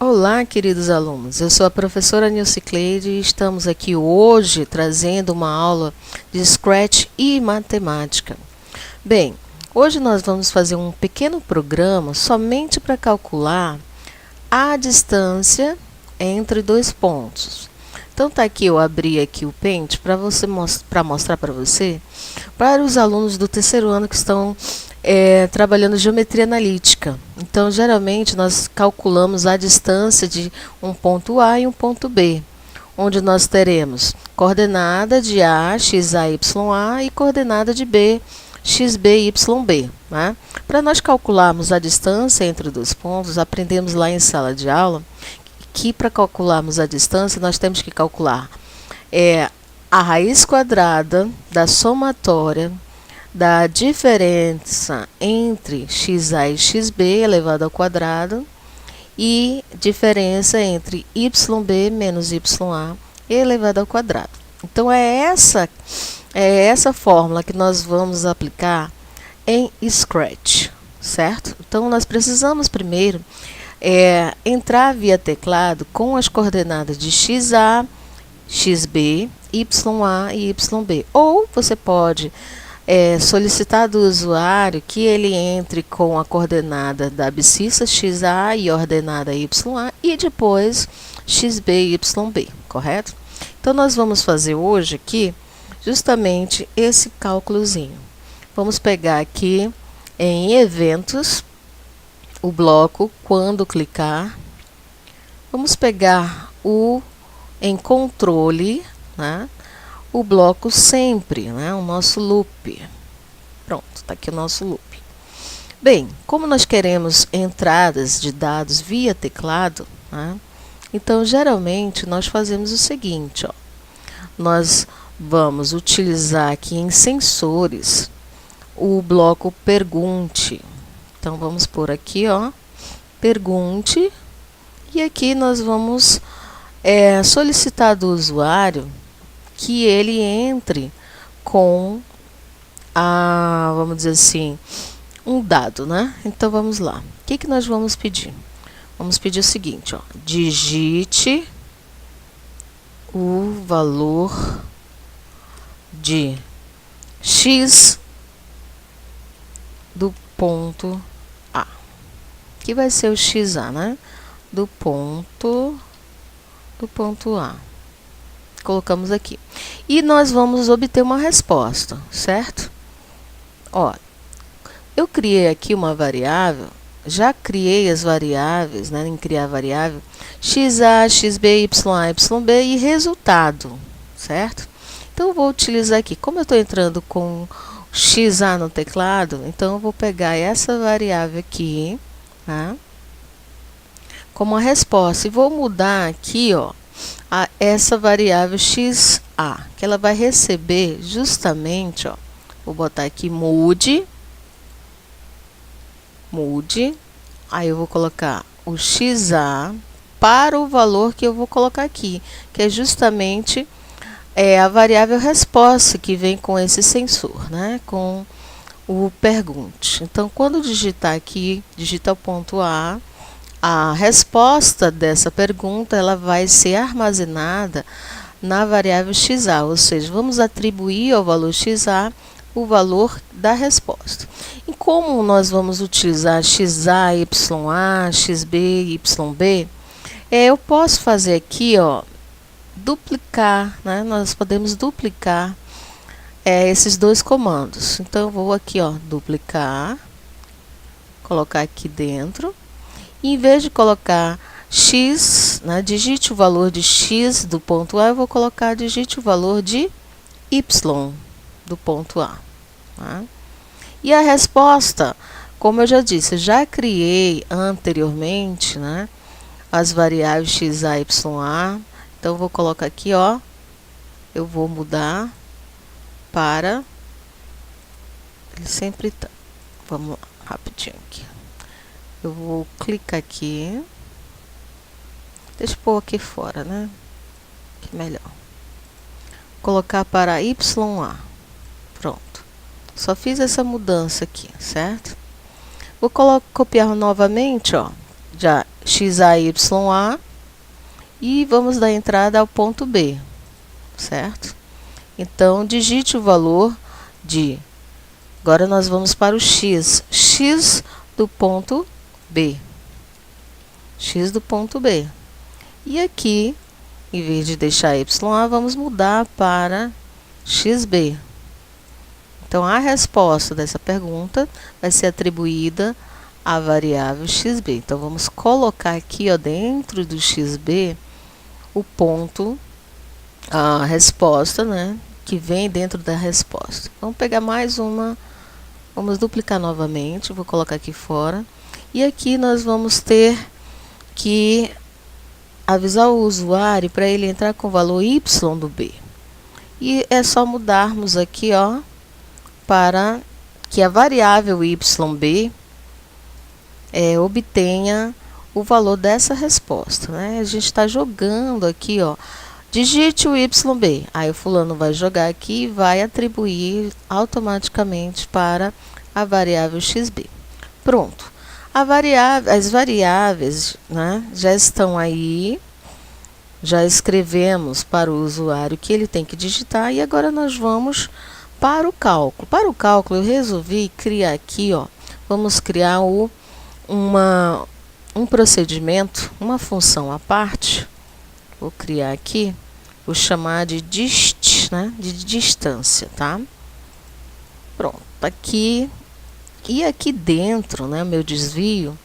Olá, queridos alunos. Eu sou a professora Nilce Cleide e estamos aqui hoje trazendo uma aula de Scratch e matemática. Bem, hoje nós vamos fazer um pequeno programa somente para calcular a distância entre dois pontos. Então tá aqui, eu abri aqui o Paint para mostrar para você, para os alunos do terceiro ano que estão trabalhando geometria analítica. Então, geralmente, nós calculamos a distância de um ponto A e um ponto B, onde nós teremos coordenada de A, x, A, y, A, e coordenada de B, x, B, y, B. Né? Para nós calcularmos a distância entre dois pontos, aprendemos lá em sala de aula que para calcularmos a distância, nós temos que calcular a raiz quadrada da somatória da diferença entre xa e xb elevado ao quadrado e diferença entre yb menos ya elevado ao quadrado. Então, é essa fórmula que nós vamos aplicar em Scratch, certo? Então, nós precisamos primeiro entrar via teclado com as coordenadas de xa, xb, ya e yb. Ou você pode solicitar do usuário que ele entre com a coordenada da abscissa xa e a ordenada ya e depois xb e yb, correto? Então, nós vamos fazer hoje aqui justamente esse cálculozinho. Vamos pegar aqui em eventos, o bloco quando clicar. Vamos pegar em controle, né? O bloco sempre, né? O nosso loop. Pronto, está aqui o nosso loop. Bem, como nós queremos entradas de dados via teclado, né? Então, geralmente, nós fazemos o seguinte, ó. Nós vamos utilizar aqui em sensores o bloco pergunte. Então, vamos por aqui, ó, pergunte, e aqui nós vamos solicitar do usuário que ele entre com vamos dizer assim, um dado, né? Então, vamos lá. O que nós vamos pedir? Vamos pedir o seguinte, ó, digite o valor de x do ponto A, que vai ser o xa, né? Do ponto A. Colocamos aqui. E nós vamos obter uma resposta, certo? Ó, eu criei aqui uma variável, já criei as variáveis, né, em criar variável, xa, xb, ya, yb e resultado, certo? Então, eu vou utilizar aqui, como eu estou entrando com xa no teclado, então eu vou pegar essa variável aqui, tá? Como a resposta, e vou mudar aqui, ó, essa variável xa, que ela vai receber justamente, ó, vou botar aqui mude, aí eu vou colocar o xa para o valor que eu vou colocar aqui, que é justamente a variável resposta que vem com esse sensor, né, com o pergunte. Então, quando digitar aqui, digita o ponto a resposta dessa pergunta ela vai ser armazenada na variável xa, ou seja, vamos atribuir ao valor xa o valor da resposta. E como nós vamos utilizar xa, ya, xb, yb, eu posso fazer aqui, ó, duplicar, né? Nós podemos duplicar esses dois comandos. Então, eu vou aqui, ó, duplicar, colocar aqui dentro. E, em vez de colocar x, né, digite o valor de x do ponto A, eu vou colocar digite o valor de y do ponto A. Tá? E a resposta, como eu já disse, eu já criei anteriormente, né, as variáveis xa, ya. Então, eu vou colocar aqui, ó, eu vou mudar para... Ele sempre tá. Vamos lá, rapidinho aqui. Eu vou clicar aqui. Deixa eu pôr aqui fora, né? Que melhor. Colocar para ya. Pronto. Só fiz essa mudança aqui, certo? Vou copiar novamente, ó. já XAYA, e vamos dar entrada ao ponto B, certo? Então, digite o valor de... Agora nós vamos para o x do ponto B. X do ponto B. E aqui, em vez de deixar YA, vamos mudar para XB. Então, a resposta dessa pergunta vai ser atribuída à variável XB. Então, vamos colocar aqui, ó, dentro do XB, o ponto, a resposta, né, que vem dentro da resposta. Vamos pegar mais uma, vamos duplicar novamente, vou colocar aqui fora. E aqui nós vamos ter que avisar o usuário para ele entrar com o valor y do B. E é só mudarmos aqui, ó, para que a variável yb obtenha o valor dessa resposta, né? A gente está jogando aqui, ó, digite o YB. Aí o fulano vai jogar aqui e vai atribuir automaticamente para a variável XB. Pronto. As variáveis, né, já estão aí. Já escrevemos para o usuário que ele tem que digitar. E agora nós vamos para o cálculo. Para o cálculo eu resolvi criar aqui, ó, vamos criar um procedimento, uma função à parte. Vou criar aqui, vou chamar de dist, né, de distância, tá? Pronto, aqui. E aqui dentro, né, meu desvio,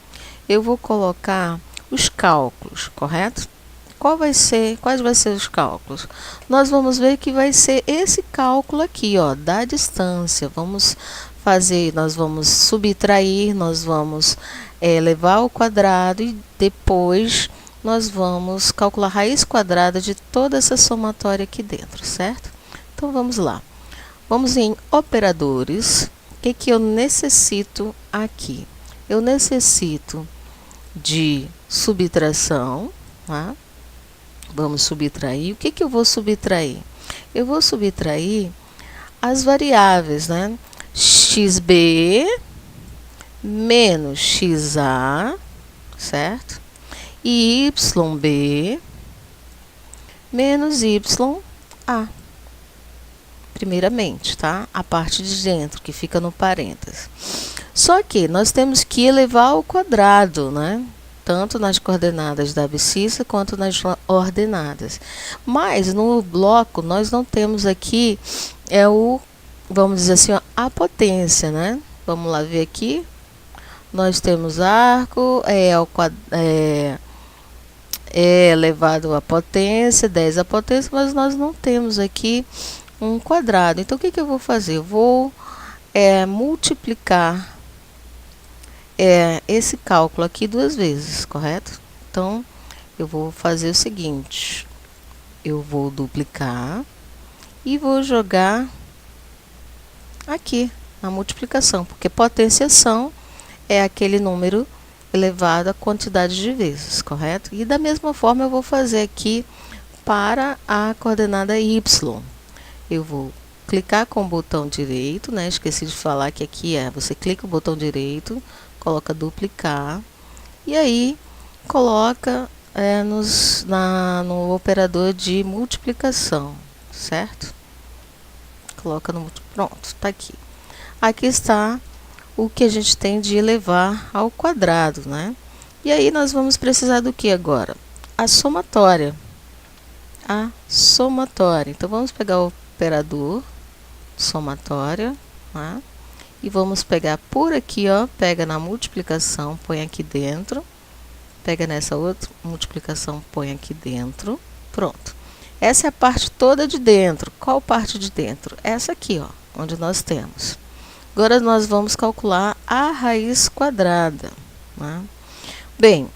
eu vou colocar os cálculos, correto? Quais vai ser os cálculos? Nós vamos ver que vai ser esse cálculo aqui, ó, da distância. Vamos fazer, nós vamos subtrair, nós vamos levar ao quadrado e depois nós vamos calcular a raiz quadrada de toda essa somatória aqui dentro, certo? Então, vamos lá. Vamos em operadores. O que eu necessito aqui? Eu necessito de subtração, tá? Vamos subtrair. O que eu vou subtrair? Eu vou subtrair as variáveis, né? XB menos XA, certo? E YB menos YA. Primeiramente, tá? A parte de dentro, que fica no parênteses. Só que nós temos que elevar ao quadrado, né? Tanto nas coordenadas da abscissa quanto nas ordenadas. Mas no bloco nós não temos aqui vamos dizer assim, ó, a potência, né? Vamos lá ver aqui. Nós temos arco, é elevado à potência, 10 à potência, mas nós não temos aqui um quadrado. Então, o que eu vou fazer? Eu vou multiplicar esse cálculo aqui 2 vezes, correto? Então, eu vou fazer o seguinte. Eu vou duplicar e vou jogar aqui a multiplicação, porque potenciação é aquele número elevado à quantidade de vezes, correto? E da mesma forma eu vou fazer aqui para a coordenada y. Eu vou clicar com o botão direito, né? Esqueci de falar que aqui você clica o botão direito, coloca duplicar e aí coloca no operador de multiplicação, certo? Coloca no... Pronto, tá aqui. Aqui está o que a gente tem de elevar ao quadrado, né? E aí nós vamos precisar do que agora? A somatória. A somatória. Então, vamos pegar o operador somatória, tá? E vamos pegar por aqui, ó, pega na multiplicação, põe aqui dentro. Pega nessa outra multiplicação, põe aqui dentro. Pronto. Essa é a parte toda de dentro. Qual parte de dentro? Essa aqui, ó, onde nós temos. Agora, nós vamos calcular a raiz quadrada, né? Bem,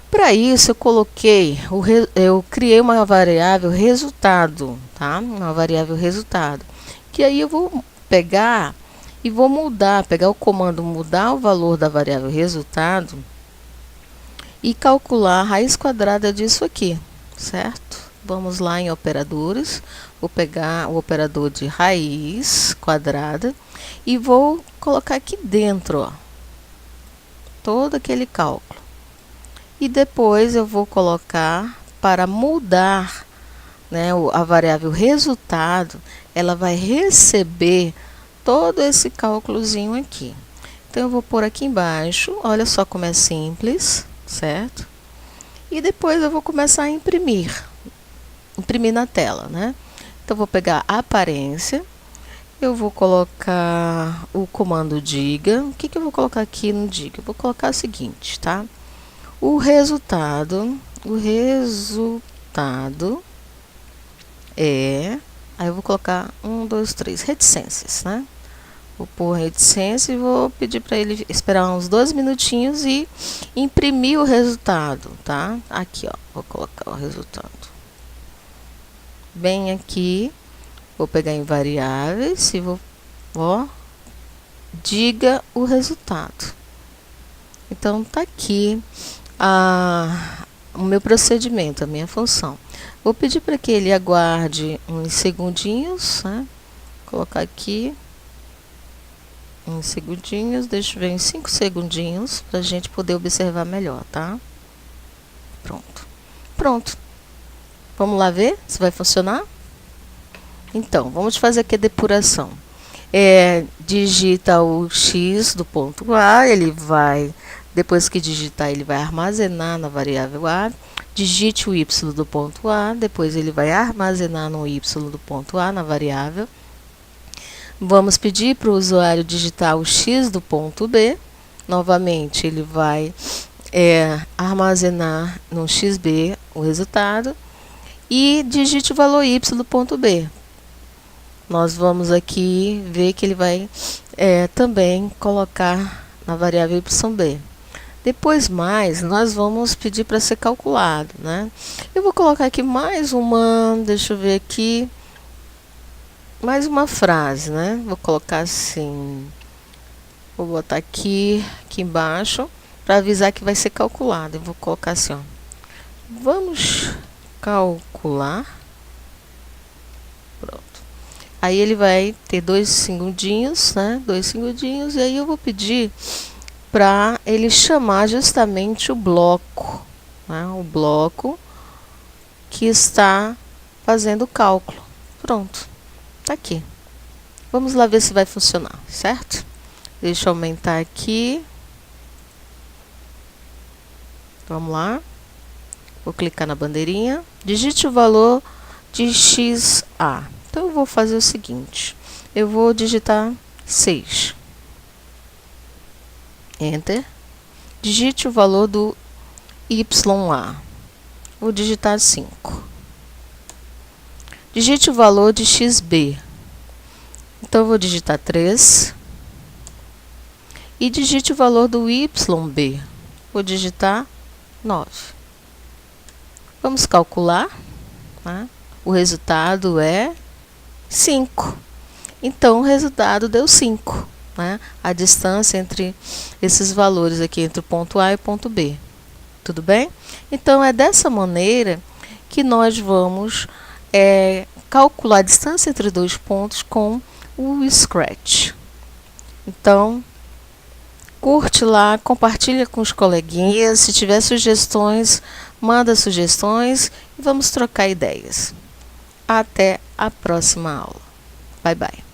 para isso, eu criei uma variável resultado, tá? Uma variável resultado. Que aí eu vou pegar e vou pegar o comando mudar o valor da variável resultado e calcular a raiz quadrada disso aqui, certo? Vamos lá em operadores, vou pegar o operador de raiz quadrada e vou colocar aqui dentro, ó, todo aquele cálculo. E depois eu vou colocar para mudar, né, a variável resultado, ela vai receber todo esse cálculozinho aqui. Então, eu vou pôr aqui embaixo, olha só como é simples, certo? E depois eu vou começar a imprimir na tela, né? Então, eu vou pegar a aparência, eu vou colocar o comando diga. O que eu vou colocar aqui no diga? Eu vou colocar o seguinte, tá? O resultado é... Aí eu vou colocar 1, 2, 3, reticências, né? Vou pôr reticência e vou pedir para ele esperar uns 2 minutinhos e imprimir o resultado, tá? Aqui, ó, vou colocar o resultado. Bem aqui, vou pegar em variáveis e vou, ó, diga o resultado. Então, tá aqui o meu procedimento, a minha função. Vou pedir para que ele aguarde uns segundinhos, né? Vou colocar aqui uns segundinhos, deixa eu ver, uns 5 segundinhos, para a gente poder observar melhor, tá? Pronto. Pronto. Vamos lá ver se vai funcionar? Então, vamos fazer aqui a depuração. Digita o X do ponto A, ele vai, depois que digitar, ele vai armazenar na variável A. Digite o Y do ponto A, depois ele vai armazenar no Y do ponto A na variável. Vamos pedir para o usuário digitar o X do ponto B. Novamente, ele vai armazenar no XB o resultado. E digite o valor Y do ponto B. Nós vamos aqui ver que ele vai também colocar na variável YB. Depois mais, nós vamos pedir para ser calculado, né? Eu vou colocar aqui mais uma, deixa eu ver aqui, mais uma frase, né? Vou colocar assim, vou botar aqui embaixo, para avisar que vai ser calculado. Eu vou colocar assim, ó, vamos calcular. Pronto. Aí ele vai ter 2 segundinhos, né? 2 segundinhos, e aí eu vou pedir para ele chamar justamente o bloco, né? O bloco que está fazendo o cálculo. Pronto. Tá aqui. Vamos lá ver se vai funcionar, certo? Deixa eu aumentar aqui. Vamos lá. Vou clicar na bandeirinha. Digite o valor de XA. Então, eu vou fazer o seguinte. Eu vou digitar 6. Enter. Digite o valor do YA. Vou digitar 5. Digite o valor de XB. Então, eu vou digitar 3. E digite o valor do YB. Vou digitar 9. Vamos calcular. Tá? O resultado é 5. Então, o resultado deu 5. Né? A distância entre esses valores aqui, entre o ponto A e o ponto B. Tudo bem? Então, é dessa maneira que nós vamos calcular a distância entre 2 pontos com o Scratch. Então, curte lá, compartilha com os coleguinhas. Se tiver sugestões, manda sugestões e vamos trocar ideias. Até a próxima aula. Bye, bye.